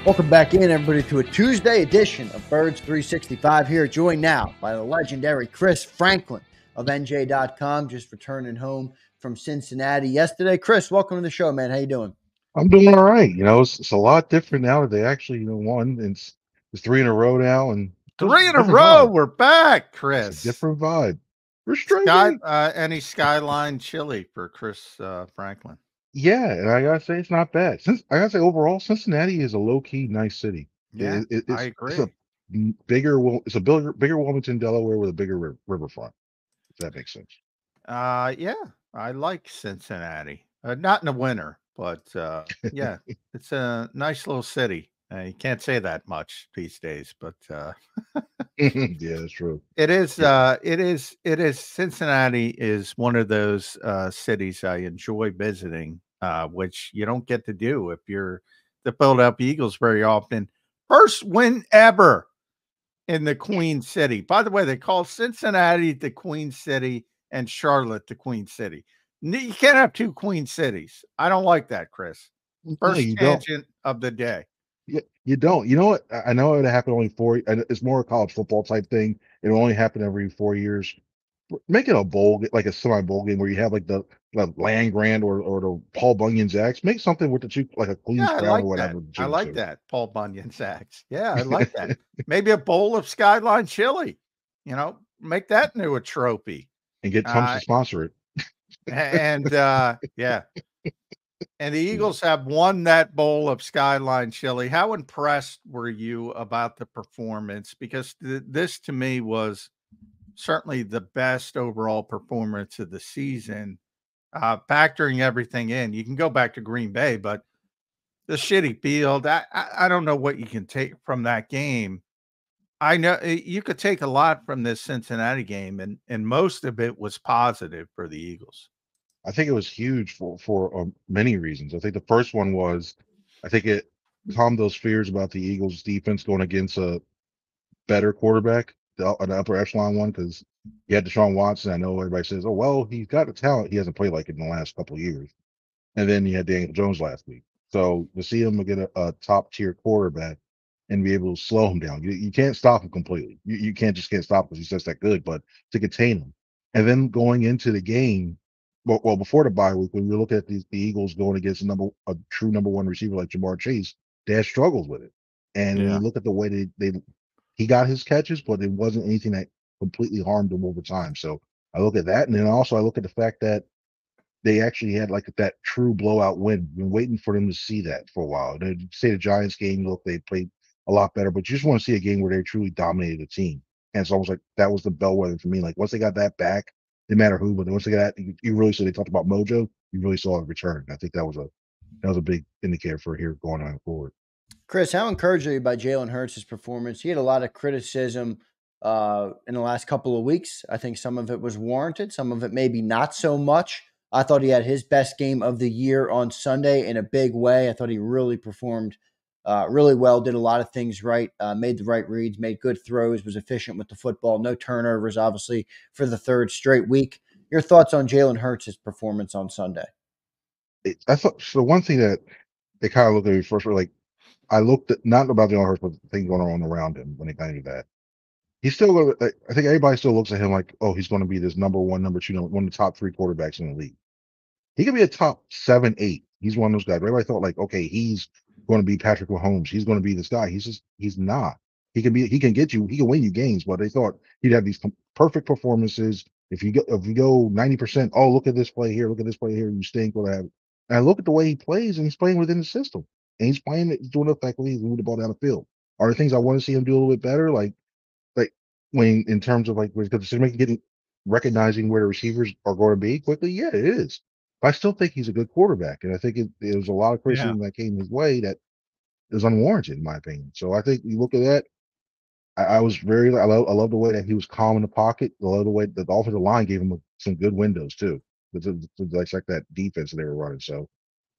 Welcome back in, everybody, to a Tuesday edition of Birds 365 here, joined now by the legendary Chris Franklin of NJ.com, just returning home from Cincinnati yesterday. Chris, welcome to the show, man. How you doing? I'm doing all right. It's a lot different now that they actually won. It's three in a row now, and it's Three a in a different row. vibe. We're back, It's a Chris. different vibe. Frustrating. Any Skyline chili for Chris Franklin? Yeah, and I gotta say it's not bad. I gotta say overall, Cincinnati is a low key nice city. Yeah, I It's agree. a bigger Wilmington, Delaware, with a bigger riverfront. If that makes sense. Yeah, I like Cincinnati. Not in the winter, but yeah, it's a nice little city. You can't say that much these days, but Yeah, that's true. it is. Yeah, It is. Cincinnati is one of those cities I enjoy visiting, which you don't get to do if you're the Philadelphia Eagles very often. First win ever in the Queen City. By the way, they call Cincinnati the Queen City and Charlotte the Queen City. You can't have two Queen Cities. I don't like that, Chris. no, First you don't. tangent of the day. You don't. You know what? I know it happened only and it's more a college football type thing. It only happen every 4 years. Make it a like a semi bowl game where you have like the land grant or the Paul Bunyan's Axe. Make something with the two, like a Yeah, Queen's I Crown or like that. whatever I between the like two. that. Paul Bunyan sacks. Yeah, I like that. Maybe a bowl of Skyline chili. Make that into a trophy. And get Tums Uh, to sponsor it. and yeah. And the Yeah. Eagles have won that bowl of Skyline chili. How impressed were you about the performance? Because this to me was certainly the best overall performance of the season. Factoring everything in, you can go back to Green Bay, but the shitty field, I don't know what you can take from that game. I know you could take a lot from this Cincinnati game, and most of it was positive for the Eagles. I think it was huge for many reasons. I think the first one was, I think it calmed those fears about the Eagles defense going against a better quarterback, an upper echelon one, because you had Deshaun Watson. I know everybody says, "Oh well, he's got the talent. He hasn't played like it in the last couple of years." And then you had Daniel Jones last week. So to see him get a top tier quarterback and be able to slow him down, you can't stop him completely. You can't stop because he's just that good. But to contain him, and then going into the game, well before the bye week, when you look at the Eagles going against a true number one receiver like Jamar Chase, they had struggles with it. And when you Yeah. look at the way he got his catches, but it wasn't anything that completely harmed him over time. So I look at that, and then also I look at the fact that they actually had like that true blowout win. Been waiting for them to see that for a while. They say the Giants game, look, they played a lot better, but you just want to see a game where they truly dominated the team. And it's almost like that was the bellwether for me. Like once they got that back, didn't matter who, but once they got that, you really saw they talked about mojo. You really saw a return. I think that was a big indicator for here going on forward. Chris, how encouraged are you by Jalen Hurts' performance? He had a lot of criticism in the last couple of weeks. I think some of it was warranted, some of it maybe not so much. I thought he had his best game of the year on Sunday in a big way. I thought he really performed really well, did a lot of things right, made the right reads, made good throws, was efficient with the football, no turnovers, obviously, for the third straight week. Your thoughts on Jalen Hurts' performance on Sunday? I thought so. One thing that they kind of looked at me first were like, I looked at not about Jalen Hurts, but the thing going on around him when they kind of do that. He's still going to, I think everybody still looks at him like, oh, he's going to be this number one, number two, one of the top three quarterbacks in the league. He could be a top 7, 8. He's one of those guys. Everybody thought like, okay, he's going to be Patrick Mahomes. He's going to be this guy. He's not. He can get you, he can win you games, but they thought he'd have these perfect performances. If you go 90%, oh, look at this play here, look at this play here, you stink, whatever. And I look at the way he plays, and he's playing within the system. And he's doing it effectively, he's moving the ball down the field. Are there things I want to see him do a little bit better? Like when in terms of like with the decision making, getting recognizing where the receivers are going to be quickly, yeah, it is. But I still think he's a good quarterback, and I think it was a lot of Yeah. criticism that came his way that is unwarranted, in my opinion. So I think you look at that. I was very, I love the way that he was calm in the pocket. I love the way that the offensive line gave him some good windows too, to dissect that defense that they were running. So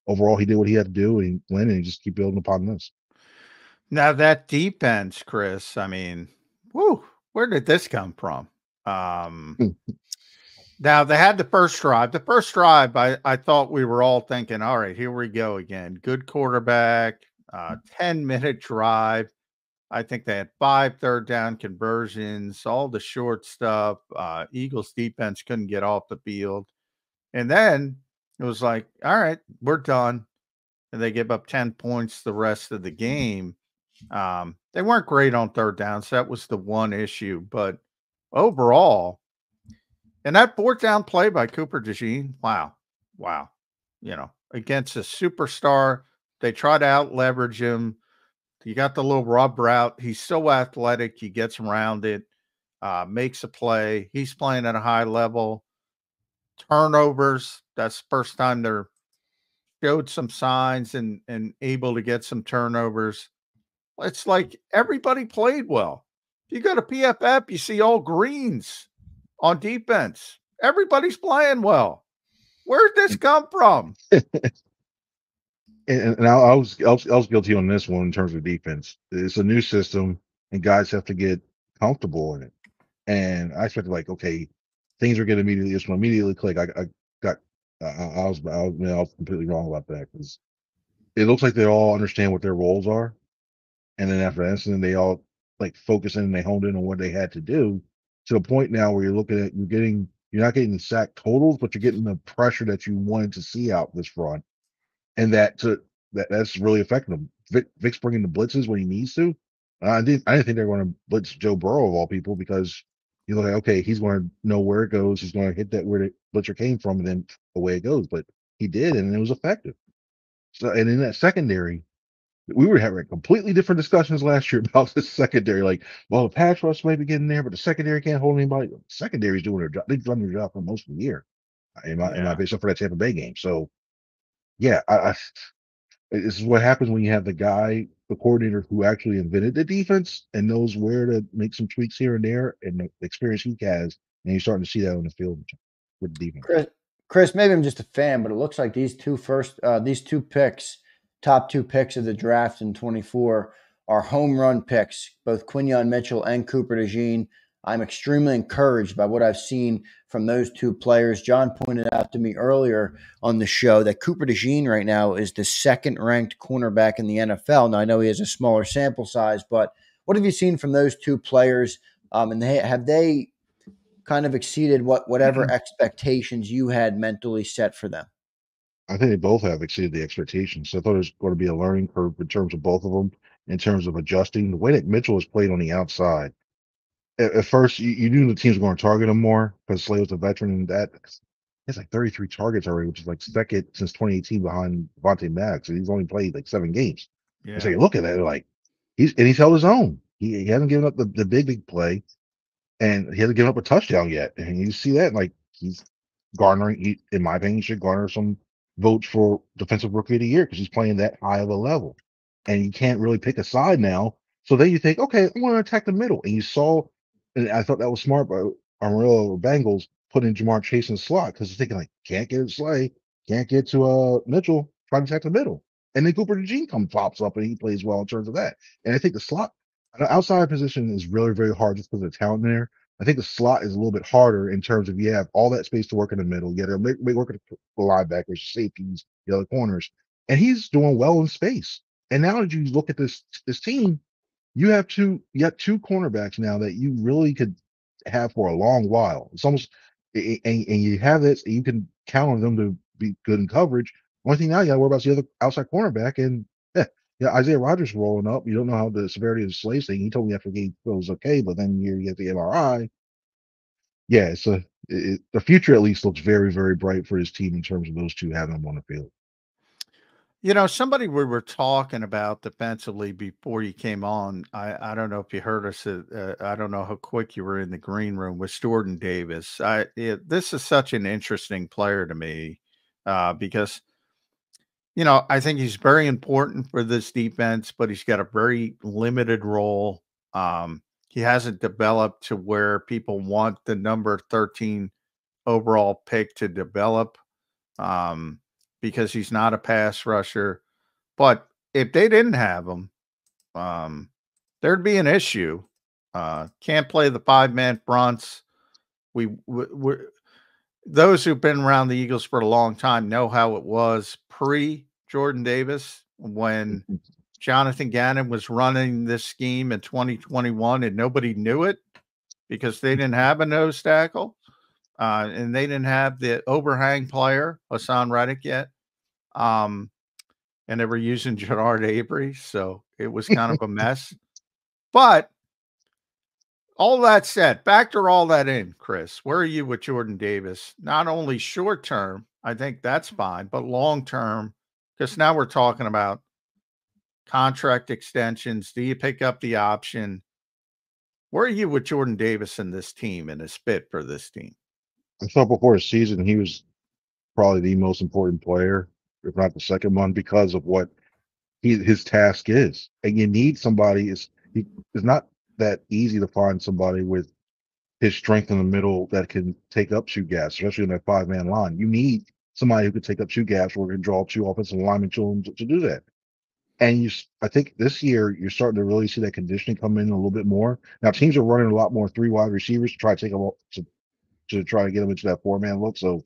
overall, he did what he had to do, and he went, and he just keep building upon this. Now that defense, Chris, I mean, whoo, where did this come from? Um, Hmm. Now they had the first drive. The first drive, I thought we were all thinking, all right, here we go again. Good quarterback. 10-minute drive. I think they had 5 third-down conversions, all the short stuff. Eagles defense couldn't get off the field. And then it was like, all right, we're done. And they give up 10 points the rest of the game. They weren't great on third downs. That was the one issue. But overall, and that fourth down play by Cooper DeJean, wow. Against a superstar, they try to out-leverage him. You got the little rub route. He's so athletic. He gets around it, makes a play. He's playing at a high level. Turnovers. That's the first time they're showed some signs and able to get some turnovers. It's like everybody played well. If you go to PFF, you see all greens on defense. Everybody's playing well. Where'd this come from? And I was guilty on this one in terms of defense. It's a new system, and guys have to get comfortable in it. And I expected, like, okay, things are getting immediately click. I was completely wrong about that, because it looks like they all understand what their roles are, and then after that incident, they all like focus in and they honed in on what they had to do, to the point now where you're not getting the sack totals, but you're getting the pressure that you wanted to see out this front. And that's really affecting them. Vic's bringing the blitzes when he needs to. I didn't think they were going to blitz Joe Burrow of all people, because you look like, okay, he's going to know where it goes. He's going to hit that where the blitzer came from, and then away it goes. But he did, and it was effective. So, and in that secondary, we were having completely different discussions last year about the secondary. Like, well, the pass rush may be getting there, but the secondary can't hold anybody. The secondary's doing their job. They've done their job for most of the year, in my opinion, for that Tampa Bay game. So, yeah, this is what happens when you have the coordinator who actually invented the defense and knows where to make some tweaks here and there, and the experience he has, and you're starting to see that on the field with the defense. Chris, maybe I'm just a fan, but it looks like these two picks, top 2 picks of the draft in 24, are home run picks, both Quinyon Mitchell and Cooper DeJean. I'm extremely encouraged by what I've seen from those 2 players. John pointed out to me earlier on the show that Cooper DeJean right now is the 2nd-ranked cornerback in the NFL. Now, I know he has a smaller sample size, but what have you seen from those 2 players? And have they kind of exceeded whatever expectations you had mentally set for them? I think they both have exceeded the expectations. So I thought there's going to be a learning curve in terms of both of them, in terms of adjusting. The way that Mitchell has played on the outside, at first, you knew the teams were going to target him more, because Slay was a veteran, and that it's like 33 targets already, which is like second since 2018 behind Vontae Maddox, and he's only played like 7 games. Yeah. And so you look at it, like he's held his own. He hasn't given up the big play, and he hasn't given up a touchdown yet. And you see that, like, he's garnering, in my opinion, he should garner some votes for Defensive Rookie of the Year, because he's playing that high of a level, and you can't really pick a side now. So then you think, okay, I'm going to attack the middle, and you saw. And I thought that was smart by Amarillo Bengals putting Jamar Chase in the slot, because he's thinking, like, can't get to Slay, can't get to Mitchell, try to attack the middle. And then Cooper DeJean pops up, and he plays well in terms of that. And I think the slot, the outside position is really, very hard just because of the talent there. I think the slot is a little bit harder in terms of you have all that space to work in the middle. You got to make work with the linebackers, safeties, the other corners. And he's doing well in space. And now that you look at this team, you got 2 cornerbacks now that you really could have for a long while. It's almost, and you have this, you can count on them to be good in coverage. Only thing now you got to worry about is the other outside cornerback, and Isaiah Rodgers rolling up. You don't know how the severity of the Slay thing. He told me after the game it was okay, but then you get the MRI. Yeah, the future at least looks very, very bright for his team in terms of those 2 having them on the field. Somebody we were talking about defensively before you came on, I don't know if you heard us. I don't know how quick you were in the green room with Jordan Davis. This is such an interesting player to me, because, I think he's very important for this defense, but he's got a very limited role. He hasn't developed to where people want the number 13 overall pick to develop. Because he's not a pass rusher. But if they didn't have him, there'd be an issue. Can't play the 5-man fronts. Those who've been around the Eagles for a long time know how it was pre-Jordan Davis, when Jonathan Gannon was running this scheme in 2021 and nobody knew it because they didn't have a nose tackle and they didn't have the overhang player, Hassan Reddick, yet. And they were using Gerard Avery, so it was kind of a mess. But all that said, factor all that in, Chris. Where are you with Jordan Davis? Not only short term, I think that's fine, but long term, because now we're talking about contract extensions. Do you pick up the option? Where are you with Jordan Davis and this team and his fit for this team? I thought before the season he was probably the most important player, if not the second one, because of what his task is. And you need somebody. It's not that easy to find somebody with his strength in the middle that can take up shoot gaps, especially in that 5-man line. You need somebody who can take up shoot gaps or can draw 2 offensive linemen to him to do that. And I think this year you're starting to really see that conditioning come in a little bit more. Now teams are running a lot more 3 wide receivers to try to take them to try to get them into that 4-man look. So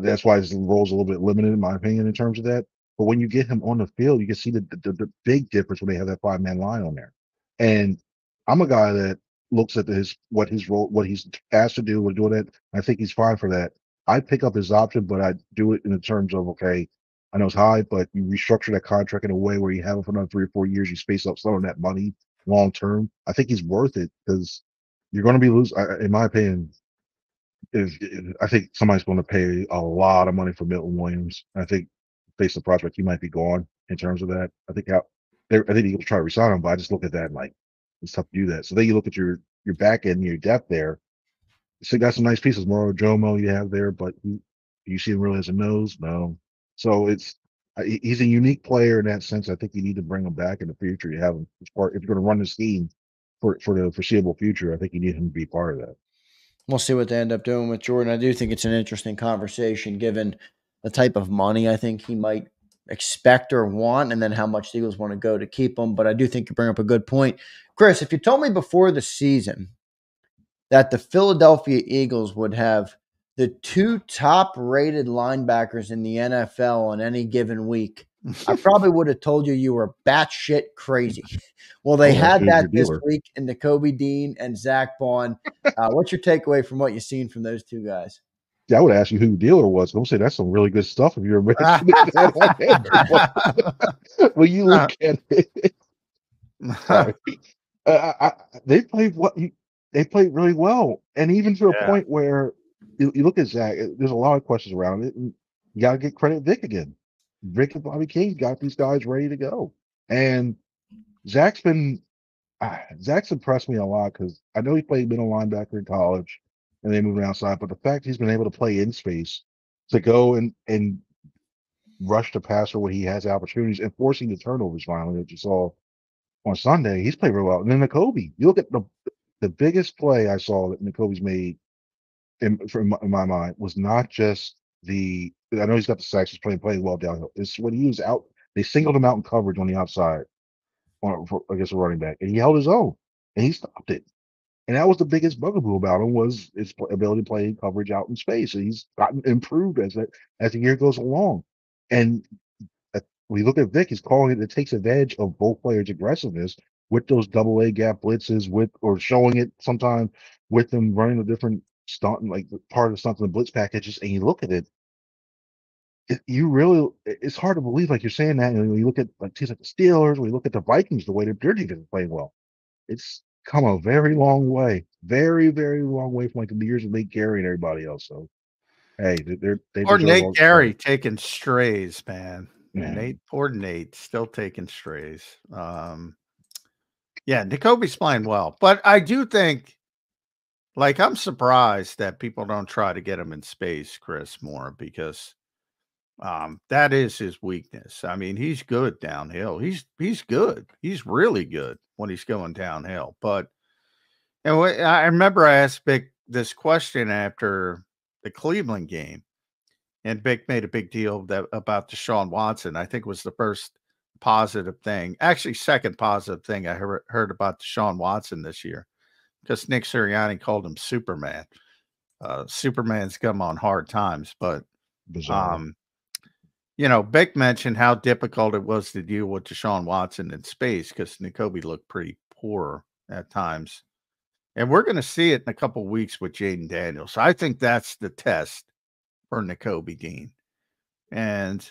that's why his role's a little bit limited, in my opinion, in terms of that. But when you get him on the field, you can see the big difference when they have that 5-man line on there. And I'm a guy that looks at what his role, what he's asked to do, we're doing it. I think he's fine for that. I pick up his option, but I do it in the terms of, okay, I know it's high, but you restructure that contract in a way where you have him for another 3 or 4 years, you space out some of that money long term. I think he's worth it because you're going to be losing, in my opinion. I think somebody's going to pay a lot of money for Milton Williams. I think based on the prospect, he might be gone in terms of that. I think he'll try to resign him, but I just look at that and like it's tough to do that. So then you look at your back end, your depth there. So you got some nice pieces. Moro Jomo you have there, but you see him really as a nose? No. So he's a unique player in that sense. I think you need to bring him back in the future. You have him as part if you're going to run the scheme for the foreseeable future. I think you need him to be part of that. We'll see what they end up doing with Jordan. I do think it's an interesting conversation given the type of money I think he might expect or want and then how much the Eagles want to go to keep him. But I do think you bring up a good point. Chris, if you told me before the season that the Philadelphia Eagles would have the 2 top-rated linebackers in the NFL on any given week, I probably would have told you were batshit crazy. Well, they had that this week in Nakobe Dean and Zach Bond. What's your takeaway from what you've seen from those 2 guys? Yeah, I would ask you who the dealer was. I'm say that's some really good stuff if you're mentioning that. When you look at it, they played really well, and even to a point where you look at Zach. There's a lot of questions around it, and you got to get credit Vic again. Vic and Bobby King got these guys ready to go, and Zach's impressed me a lot because I know he played middle linebacker in college and they moved outside, but the fact he's been able to play in space to go and rush the passer when he has opportunities and forcing the turnovers finally that you saw on Sunday, he's played real well. And then Nakobe, you look at the biggest play I saw that Nakobe's made in my mind was not just I know he's got the sacks, he's playing well downhill. It's when he was out, they singled him out in coverage on the outside against a running back, and he held his own, and he stopped it. And that was the biggest bugaboo about him was his ability to play coverage out in space. And he's gotten improved as the year goes along. And when you look at Vic, he's calling it takes advantage of both players' aggressiveness with those double A gap blitzes or showing it sometimes with them running a different stunt, like part of the stunt in the blitz packages. And you look at it, it's hard to believe, like you're saying that. And when you look at like teams like the Steelers, when you look at the Vikings, the way their defense is playing well, it's come a very long way, very, very long way from like the years of Nate Gary and everybody else. So, hey, they or Nate Gary taking strays, man. Yeah. Poor Nate still taking strays. Yeah, Nakobe's playing well, but I do think, like, I'm surprised that people don't try to get him in space, Chris, more because that is his weakness. I mean, he's good downhill. He's good. He's really good when he's going downhill. But I remember I asked Vic this question after the Cleveland game, and Vic made a big deal about Deshaun Watson. I think it was the first positive thing, actually second positive thing I heard about Deshaun Watson this year, because Nick Sirianni called him Superman. Superman's come on hard times, but Vic mentioned how difficult it was to deal with Deshaun Watson in space because Nakobe looked pretty poor at times. And we're going to see it in a couple of weeks with Jaden Daniels. I think that's the test for Nakobe Dean. And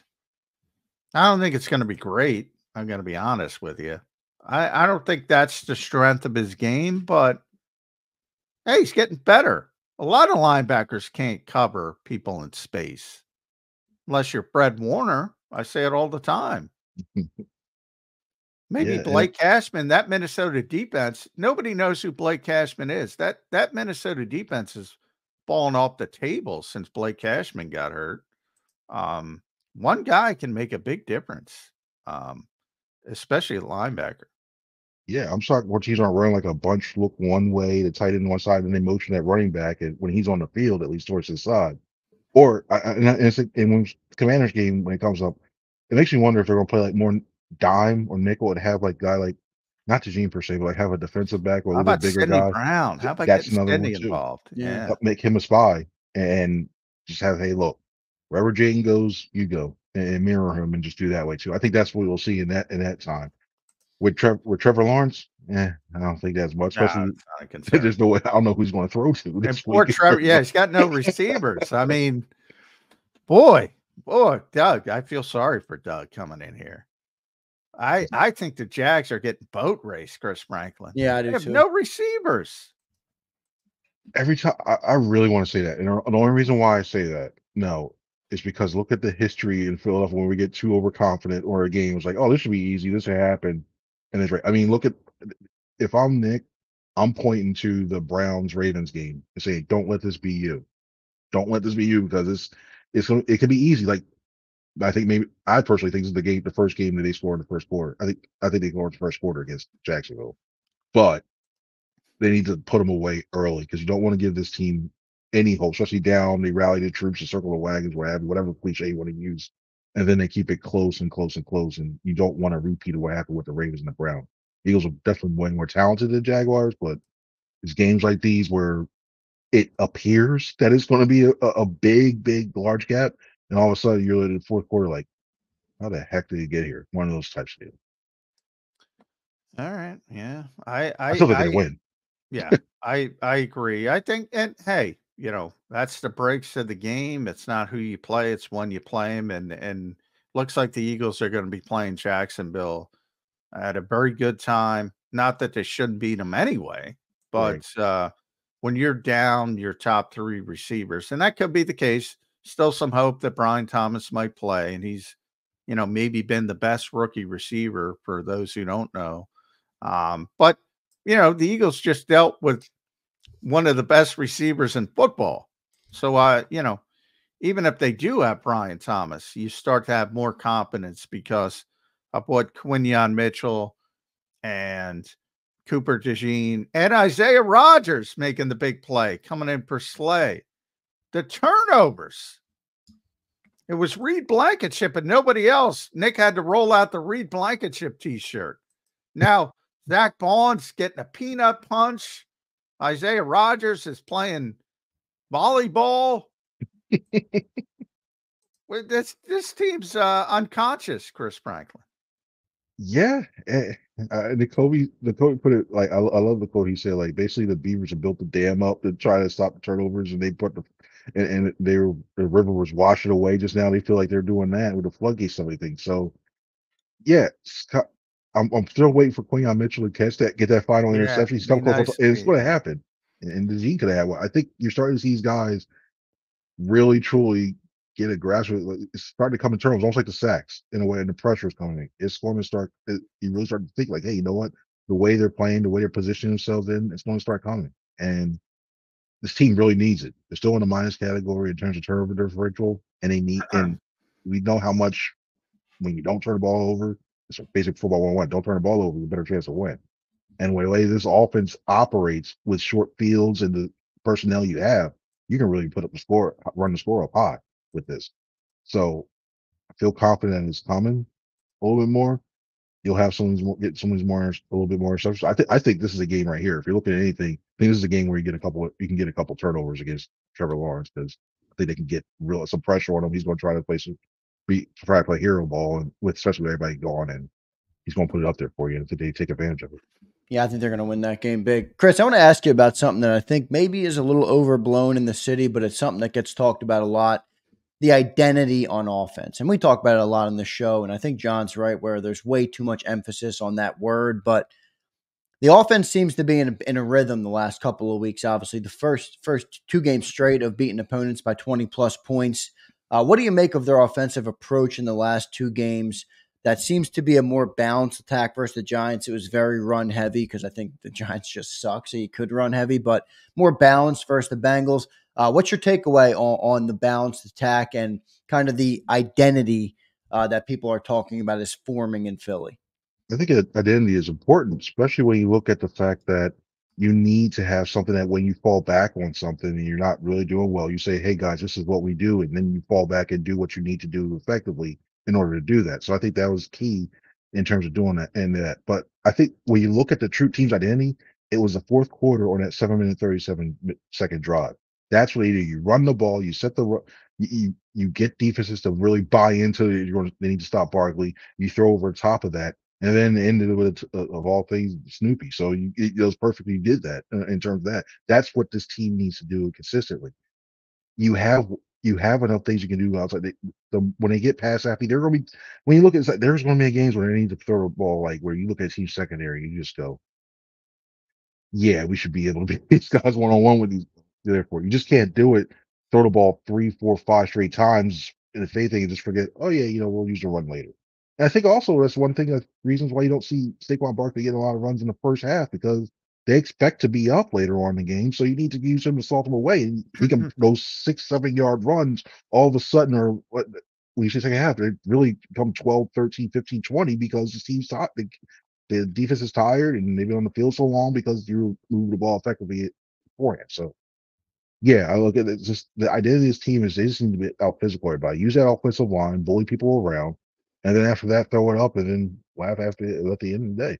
I don't think it's going to be great. I'm going to be honest with you. I don't think that's the strength of his game, but hey, he's getting better. A lot of linebackers can't cover people in space unless you're Fred Warner. I say it all the time. Maybe Yeah, Blake Cashman, that Minnesota defense, nobody knows who Blake Cashman is. That Minnesota defense has fallen off the table since Blake Cashman got hurt. One guy can make a big difference, especially a linebacker. yeah. I'm shocked when teams aren't running like a bunch look one way, the tight end one side, and they motion that running back, and when he's on the field, at least towards his side. Or and when Commanders game when it comes up, it makes me wonder if they're gonna play like more dime or nickel and have like guy like not Tajin per se, but like have a defensive back or a How little bit about bigger Sidney guy. Brown? How about That's getting another one Sidney too. involved? Yeah. Help make him a spy and just have, hey, look, wherever Jaden goes, you go, and mirror him and just do that way too. I think that's what we'll see in that time. With Trevor Lawrence, I don't think that's much, Nah, especially it's not a concern. there's no way I don't know who he's going to throw to And this poor week. Trevor, yeah, he's got no receivers. I mean, boy, Doug, I feel sorry for Doug coming in here. I think the Jags are getting boat raced, Chris Franklin. Yeah, I They do have too. no receivers. Every time I really want to say that, and the only reason why I say that, no, is because look at the history in Philadelphia when we get too overconfident or a game was like, oh, this should be easy, this should happen, and it's right. I mean, look at if I'm Nick, I'm pointing to the Browns Ravens game and saying, don't let this be you, don't let this be you because it could be easy. Like I think maybe I personally think this is the first game that they scored in the first quarter. I think they scored the first quarter against Jacksonville, but they need to put them away early because you don't want to give this team any hope, especially down. They rally the troops, the circle of wagons, whatever cliche you want to use, and then they keep it close and close and close. And you don't want to repeat of what happened with the Ravens and the Browns. Eagles are definitely way more talented than Jaguars, but it's games like these where it appears that it's going to be a big, large gap, and all of a sudden you're in the fourth quarter like, how the heck did he get here? One of those types of deals. All right, yeah, I still think they're going to win. yeah, I agree. I think, and hey, that's the breaks of the game. It's not who you play; it's when you play them. And looks like the Eagles are going to be playing Jacksonville at a very good time. Not that they shouldn't beat them anyway, but when you're down your top three receivers, and that could be the case. Still some hope that Brian Thomas might play, and he's, maybe been the best rookie receiver for those who don't know. But the Eagles just dealt with one of the best receivers in football. So, even if they do have Brian Thomas, you start to have more confidence because of what Quinyon Mitchell and Cooper DeJean and Isaiah Rodgers making the big play, coming in for Slay. The turnovers. It was Reed Blankenship and nobody else. Nick had to roll out the Reed Blankenship t-shirt. Now, Zach Bond's getting a peanut punch. Isaiah Rodgers is playing volleyball. This team's unconscious, Chris Franklin. Yeah, the Kobe put it like I love the quote he said, like basically the Beavers have built the dam up to try to stop the turnovers, and they put the river was washing away just now. They feel like they're doing that with the floodgates and everything. So yeah, I'm still waiting for Quinyon Mitchell to get that final interception. He's come close, and it's going to happen. And the G could have one. I think you're starting to see these guys really truly get a grasp of it. It's starting to come in terms, almost like the sacks in a way, and the pressure is coming in. It's going to start. You really start to think like, hey, you know what? The way they're playing, the way they're positioning themselves in, it's going to start coming. And this team really needs it. They're still in the minus category in terms of turnover differential, and and we know how much when you don't turn the ball over, it's basic football 101. Don't turn the ball over, you have a better chance of win. And the way this offense operates with short fields and the personnel you have, you can really put up the score, run the score up high with this. So I feel confident it's coming a little bit more. You'll have a little bit more receptions. I think this is a game right here. If you're looking at anything, I think this is a game where you can get a couple turnovers against Trevor Lawrence because I think they can get some pressure on him. He's going to try to play try to play hero ball, and with especially with everybody gone, and he's going to put it up there for you, and they take advantage of it. Yeah, I think they're going to win that game big. Chris, I want to ask you about something that I think maybe is a little overblown in the city, but it's something that gets talked about a lot. The identity on offense. And we talk about it a lot on the show. And I think John's right where there's way too much emphasis on that word. But the offense seems to be in a rhythm the last couple of weeks. Obviously, the first 2 games straight of beating opponents by 20-plus points. What do you make of their offensive approach in the last 2 games? That seems to be a more balanced attack versus the Giants. It was very run heavy because I think the Giants just suck, so you could run heavy, but more balanced versus the Bengals. What's your takeaway on the balanced attack and kind of the identity that people are talking about is forming in Philly? I think identity is important, especially when you look at the fact that you need to have something that when you fall back on something and you're not really doing well, you say, hey guys, this is what we do. And then you fall back and do what you need to do effectively in order to do that. So I think that was key in terms of doing that and that. But I think when you look at the true team's identity, it was the fourth quarter on that 7-minute, 37-second drive. That's what you do. You run the ball, you set the, you get defenses to really buy into it. They need to stop Barkley. You throw over top of that. And then ended with of all things Snoopy. So it was perfectly you did that in terms of that. That's what this team needs to do consistently. You have enough things you can do outside. When they get past Happy, they're going to be. When you look at it, there's going to be games where they need to throw a ball like where you look at team secondary, you just go, yeah, we should be able to beat these guys 1-on-1 with these. Therefore, you just can't do it. Throw the ball 3, 4, 5 straight times, and if anything, you just forget. Oh yeah, we'll use the run later. And I think also that's one thing that reasons why you don't see Saquon Barkley get a lot of runs in the first half because they expect to be up later on in the game. So you need to use him to salt him away. And he can those 6, 7-yard runs all of a sudden or what when you say second half, they really become 12, 13, 15, 20 because the team's hot. The defense is tired and they've been on the field so long because you move the ball effectively beforehand. So yeah, I look at it just the identity of this team is they just need to be out physical everybody. Use that offensive line, bully people around, and then after that, throw it up and then laugh at the end of the day.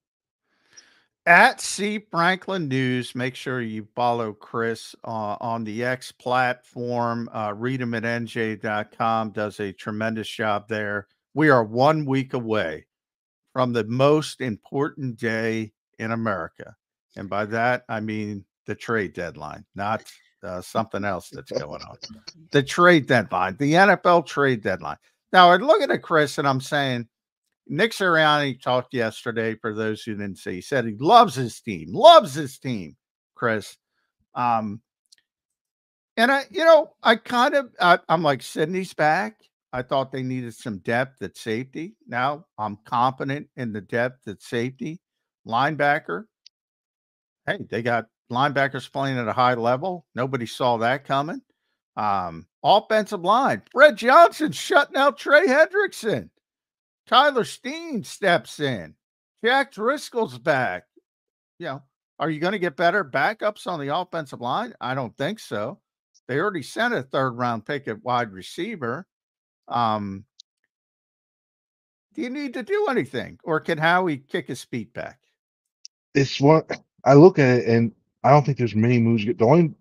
At C Franklin News, make sure you follow Chris on the X platform. Read him at nj.com, does a tremendous job there. We are 1 week away from the most important day in America. And by that, I mean the trade deadline, not something else that's going on. The trade deadline, the NFL trade deadline. Now, I'm looking at Chris and I'm saying, Nick Sirianni talked yesterday, for those who didn't see. He said he loves his team, Chris. And I'm like, Sydney's back. I thought they needed some depth at safety. Now I'm confident in the depth at safety. Linebacker. Hey, they got linebackers playing at a high level. Nobody saw that coming. Offensive line. Fred Johnson shutting out Trey Hendrickson. Tyler Steen steps in. Jack Driscoll's back. Are you going to get better backups on the offensive line? I don't think so. They already sent a 3rd-round pick at wide receiver. Do you need to do anything? Or can Howie kick his feet back? It's what I look at it, and I don't think there's many moves. The only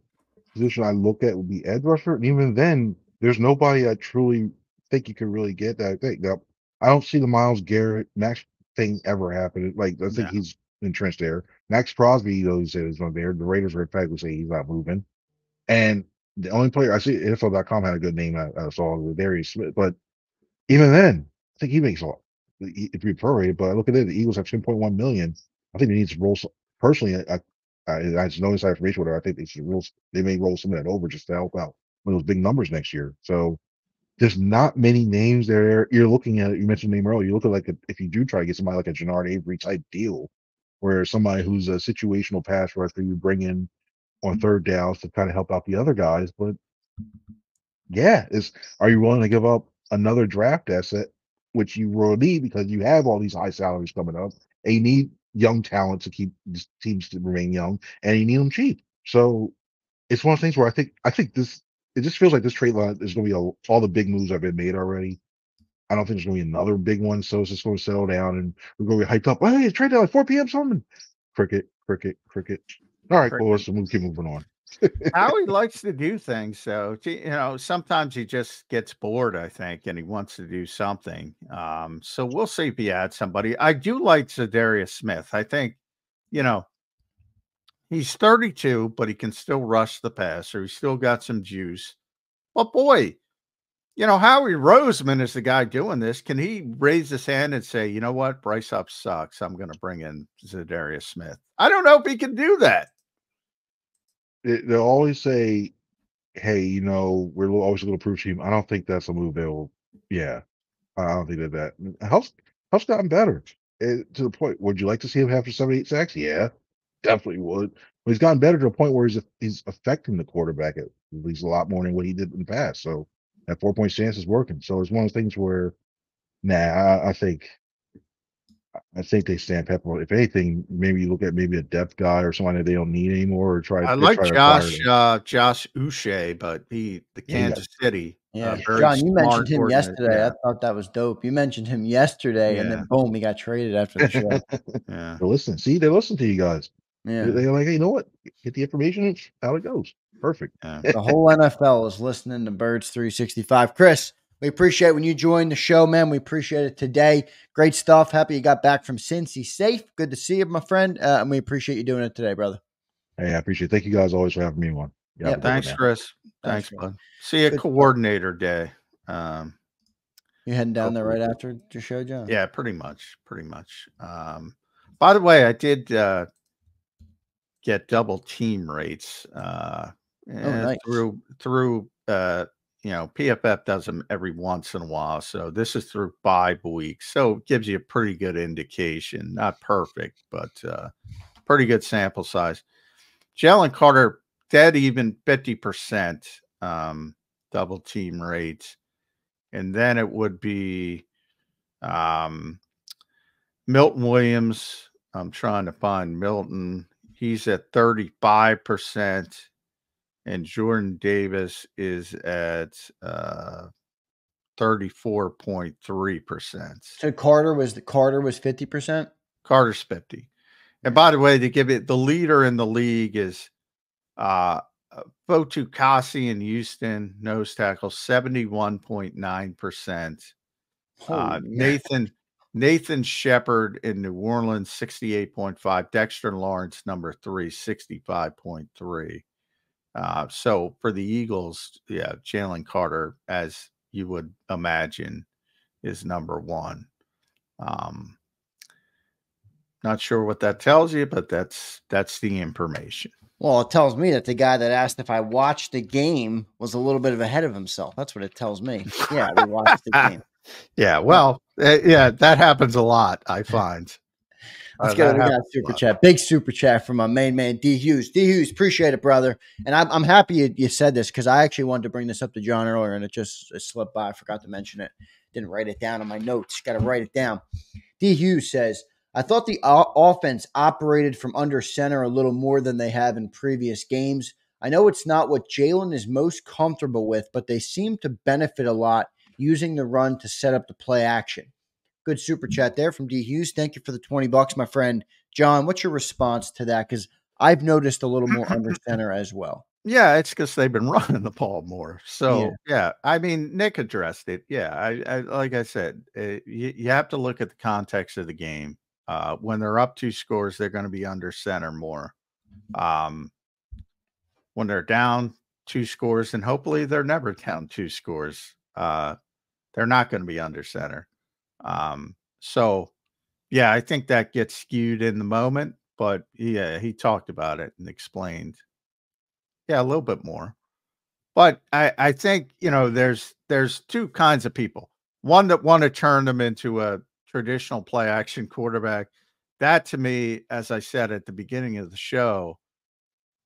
position I look at would be edge rusher, and even then, there's nobody I truly think you could really get that. Now, I don't see the Myles Garrett Max thing ever happening. Like I think he's entrenched there. Max Crosby, he said is not there. The Raiders are emphatically saying he's not moving. And the only player I see, NFL.com had a good name I saw with Darius Smith, but even then, I think he makes a lot if you prorated. But I look at it, the Eagles have 10.1 million. I think they need to roll. Personally, I just know inside information. Whatever, I think they should roll. They may roll some of that over just to help out with those big numbers next year. So there's not many names there. You're looking at. You mentioned the name earlier. You look at if you do try to get somebody like a Jannard Avery type deal, where somebody who's a situational pass rusher you bring in on 3rd downs to kind of help out the other guys. But yeah, are you willing to give up another draft asset, which you will need because you have all these high salaries coming up, and you need young talent to keep these teams to remain young, and you need them cheap. So it's one of those things where I think this it just feels like this trade line is going to be all the big moves have been made already. I don't think there's going to be another big one, so it's just going to settle down, and we're going to be hyped up. Hey, trade deadline 4 p.m. something. Cricket. All right, cool. Let's keep moving on. Howie likes to do things, so sometimes he just gets bored, I think, and he wants to do something. So we'll see if he adds somebody. I do like Zadarius Smith. I think, you know, he's 32, but he can still rush the passer. He's still got some juice. But boy, Howie Roseman is the guy doing this. Can he raise his hand and say, you know what, Bryce Up sucks. I'm going to bring in Zadarius Smith. I don't know if he can do that. They'll always say, hey, we're always a little proof team. I don't think that's a move they'll, yeah, I don't think that. Huff's gotten better to the point. Would you like to see him have 7-8 sacks? Yeah, definitely would. But he's gotten better to a point where he's affecting the quarterback at least a lot more than what he did in the past. So that 4-point stance is working. So it's one of those things where, I think they stand Pepper. If anything, maybe you look at maybe a depth guy or someone that they don't need anymore, or I they like try to acquire them. Josh Uche, but the Kansas City, Yeah, very John, you mentioned smart him yesterday. I Yeah, thought that was dope. You mentioned him yesterday, and then boom, he got traded after the show. yeah. They listen to you guys. Yeah, They're like, hey, you know what? Get the information. It's how it goes. Perfect. Yeah. the whole NFL is listening to Birds 365. Chris, we appreciate when you joined the show, man. We appreciate it today. Great stuff. Happy you got back from Cincy safe. Good to see you, my friend. And we appreciate you doing it today, brother. Hey, I appreciate it. Thank you guys always for having me on. Yeah, Thanks, Chris. Thanks, man. bud. See you coordinator day. You heading down there right after your show, John? Yeah, pretty much. By the way, I did get double team rates nice. through PFF does them every once in a while. So this is through 5 weeks. So it gives you a pretty good indication. Not perfect, but pretty good sample size. Jalen Carter, dead even 50% double team rates. And then it would be Milton Williams. I'm trying to find Milton. He's at 35%. And Jordan Davis is at 34.3%. So Carter was 50%? Carter's 50. And by the way, to give it, the leader in the league is Fotu Kasi in Houston, nose tackle, 71.9%. Nathan Shepard in New Orleans, 68.5. Dexter Lawrence, number 3, 65.3. So for the Eagles, Jalen Carter, as you would imagine, is number 1. Not sure what that tells you, but that's the information. Well, it tells me that the guy that asked if I watched the game was a little bit ahead of himself. That's what it tells me. Yeah, we watched the game. Yeah, well, that happens a lot, I find. Let's get it. We got super chat. Big super chat from my main man, D. Hughes. D. Hughes, appreciate it, brother. And I'm happy you said this because I actually wanted to bring this up to John earlier and it just slipped by. I forgot to mention it. Didn't write it down on my notes. Got to write it down. D. Hughes says, I thought the offense operated from under center a little more than they have in previous games. I know it's not what Jalen is most comfortable with, but they seem to benefit a lot using the run to set up the play action. Good super chat there from D. Hughes. Thank you for the $20, my friend. John, what's your response to that? Because I've noticed a little more under center as well. Yeah, it's because they've been running the ball more. So, I mean, Nick addressed it. Yeah, I like I said, you have to look at the context of the game. When they're up 2 scores, they're going to be under center more. When they're down 2 scores, and hopefully they're never down 2 scores, they're not going to be under center. So, I think that gets skewed in the moment, but he talked about it and explained, a little bit more. But I think, there's 2 kinds of people. One that want to turn them into a traditional play action quarterback. That to me, as I said at the beginning of the show,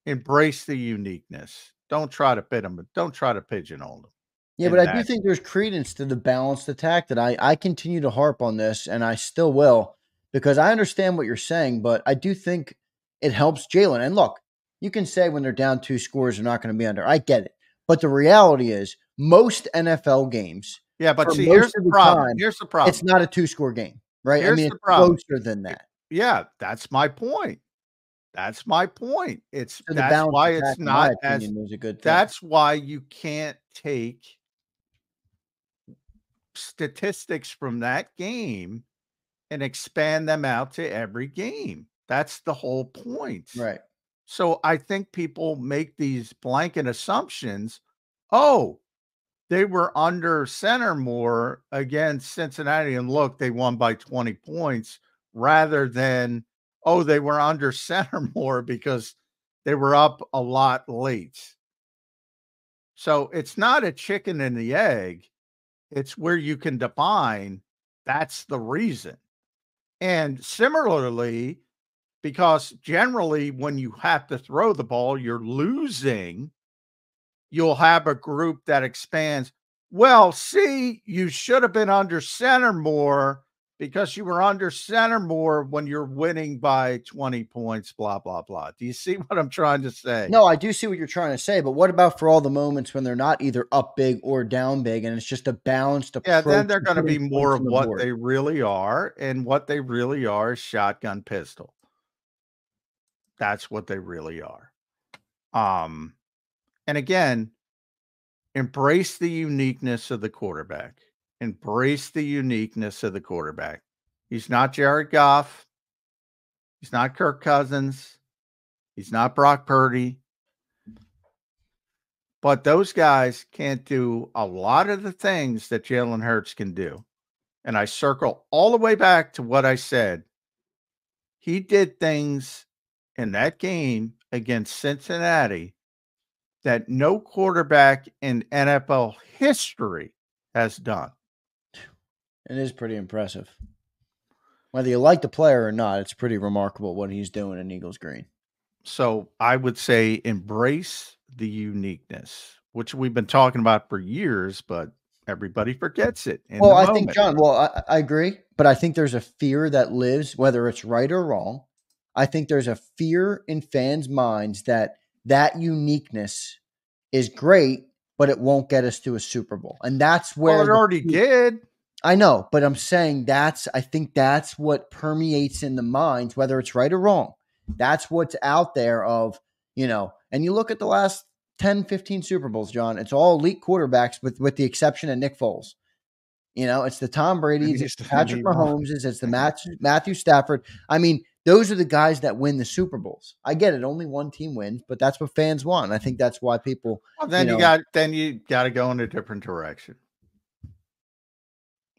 embrace the uniqueness. Don't try to fit them, but don't try to pigeonhole them. Yeah, but I do think there's credence to the balanced attack that I continue to harp on this, and I still will, because I understand what you're saying, but I do think it helps Jalen. And look, you can say when they're down 2 scores, they're not going to be under. I get it. But the reality is most NFL games. Yeah, but see, here's the problem. It's not a 2-score game, right? It's closer than that. Yeah, that's my point. That's my point. So the That's balanced why attack, it's in my not as opinion, is a good thing. that's why you can't take statistics from that game and expand them out to every game. That's the whole point. Right. So I think people make these blanket assumptions. Oh, they were under center more against Cincinnati, and look, they won by 20 points rather than, oh, they were under center more because they were up a lot late. So it's not a chicken and the egg. It's where you can define that's the reason. And similarly, because generally when you have to throw the ball, you're losing, you'll have a group that expands. Well, see, you should have been under center more because you were under center more when you're winning by 20 points, blah, blah, blah. Do you see what I'm trying to say? No, I do see what you're trying to say, but what about for all the moments when they're not either up big or down big, and it's just a balanced approach? Yeah, then they're to going to be putting more points of on the what board? they really are, and what they really are is shotgun pistol. That's what they really are. And again, embrace the uniqueness of the quarterback. Embrace the uniqueness of the quarterback. He's not Jared Goff. He's not Kirk Cousins. He's not Brock Purdy. But those guys can't do a lot of the things that Jalen Hurts can do. And I circle all the way back to what I said. He did things in that game against Cincinnati that no quarterback in NFL history has done. It is pretty impressive. Whether you like the player or not, it's pretty remarkable what he's doing in Eagles green. So I would say embrace the uniqueness, which we've been talking about for years, but everybody forgets it in Well, the I moment. think, John, I agree, but I think there's a fear that lives, whether it's right or wrong. I think there's a fear in fans' minds that uniqueness is great, but it won't get us to a Super Bowl. And that's where Well, it already did. I know, but I'm saying I think that's what permeates in the minds, whether it's right or wrong. That's what's out there of, and you look at the last 10, 15 Super Bowls, John, it's all elite quarterbacks with the exception of Nick Foles. It's the Tom Brady's, it's the Patrick Mahomes's, it's the Matthew Stafford. I mean, those are the guys that win the Super Bowls. I get it, only one team wins, but that's what fans want. I think that's why people. Well, then you got to go in a different direction.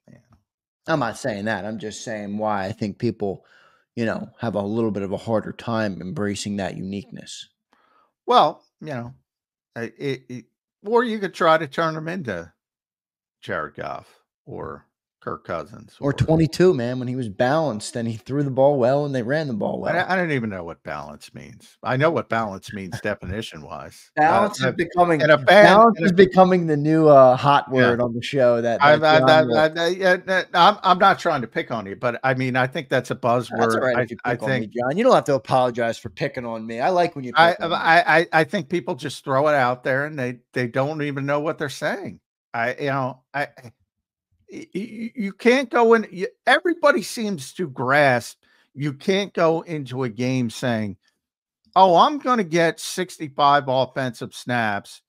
Yeah. I'm not saying that. I'm just saying why I think people, have a little bit of a harder time embracing that uniqueness. Well, or you could try to turn them into Jared Goff or Kirk Cousins or 22, man, when he was balanced and he threw the ball well and they ran the ball well. I don't even know what balance means. I know what balance means definition wise. Balance is becoming the new hot word on the show. I'm not trying to pick on you, but I mean, I think that's a buzzword. That's all right if you pick on me, John. You don't have to apologize for picking on me. I like when you pick on me. I think people just throw it out there and they don't even know what they're saying. You can't go in. Everybody seems to grasp you can't go into a game saying, "Oh, I'm going to get 65 offensive snaps,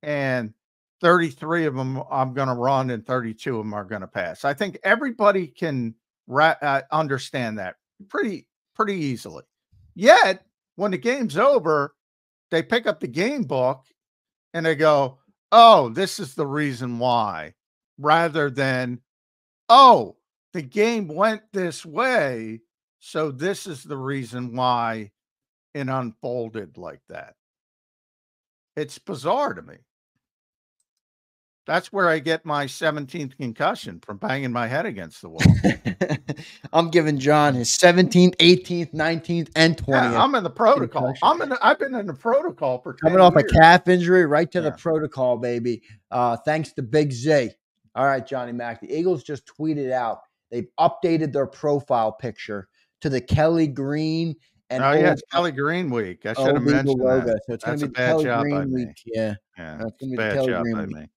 and 33 of them I'm going to run, and 32 of them are going to pass." I think everybody can understand that pretty easily. Yet, when the game's over, they pick up the game book and they go, "Oh, this is the reason why," rather than, "Oh, the game went this way, so this is the reason why it unfolded like that." It's bizarre to me. That's where I get my 17th concussion, from banging my head against the wall. I'm giving John his 17th, 18th, 19th, and 20th. Yeah, I'm in the protocol. I've been in the protocol for 10 coming off years. A calf injury, right to the protocol, baby. Thanks to Big Z. All right, Johnny Mac. The Eagles just tweeted out they've updated their profile picture to the Kelly Green and it's Kelly Green week. I should have mentioned logo. that. So it's That's going to be a bad Kelly job Green by week. me. Yeah, it's going to be a bad Kelly job Green by week. me.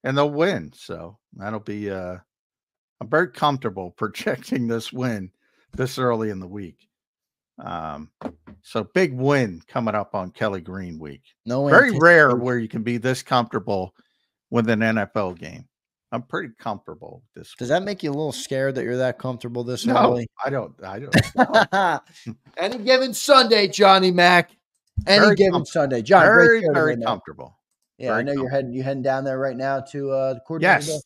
And they'll win, so that'll be I'm very comfortable projecting this win this early in the week. So big win coming up on Kelly Green week. No, Very rare anticipation. where you can be this comfortable with an NFL game. I'm pretty comfortable with this. Does that make you a little scared that you're that comfortable this No, early? I don't know. Any given Sunday, Johnny Mac. Any Very given Sunday, John. Very, great show very today, man. comfortable. Yeah, Very I know comfortable. you heading down there right now to the coordinator. Yes. All right,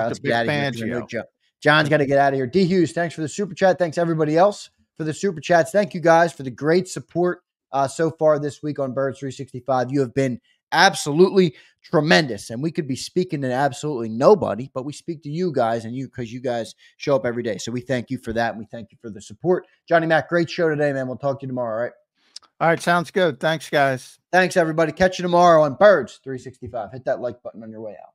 Talk let's to get Big out of here 'cause I know Fangio. John's got to get out of here. D. Hughes, thanks for the super chat. Thanks everybody else for the super chats. Thank you guys for the great support so far this week on Birds 365. You have been absolutely tremendous, and we could be speaking to absolutely nobody, but we speak to you guys and you because you guys show up every day. So we thank you for that, and we thank you for the support. Johnny Mac, great show today, man. We'll talk to you tomorrow. All right. All right, sounds good. Thanks, guys. Thanks, everybody. Catch you tomorrow on Birds 365. Hit that like button on your way out.